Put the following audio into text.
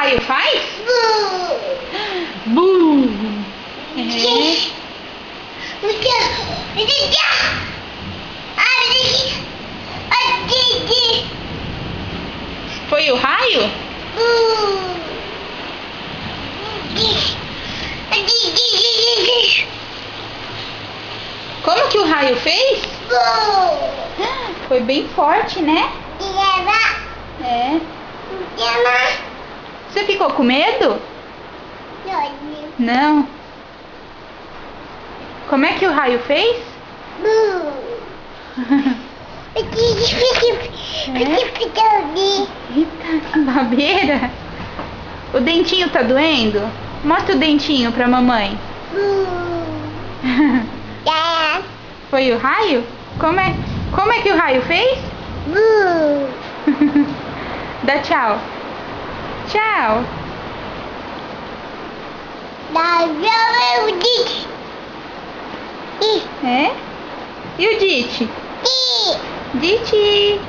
raio faz? Bu! É. Foi o raio? Como que o raio fez? Foi bem forte, né? É. Você ficou com medo? Não. Como é que o raio fez? Eita, babeira. O dentinho tá doendo? Mostra o dentinho pra mamãe. Foi o raio? Como é que o raio fez? Dá tchau. Tchau. É? E o Dite? Dite.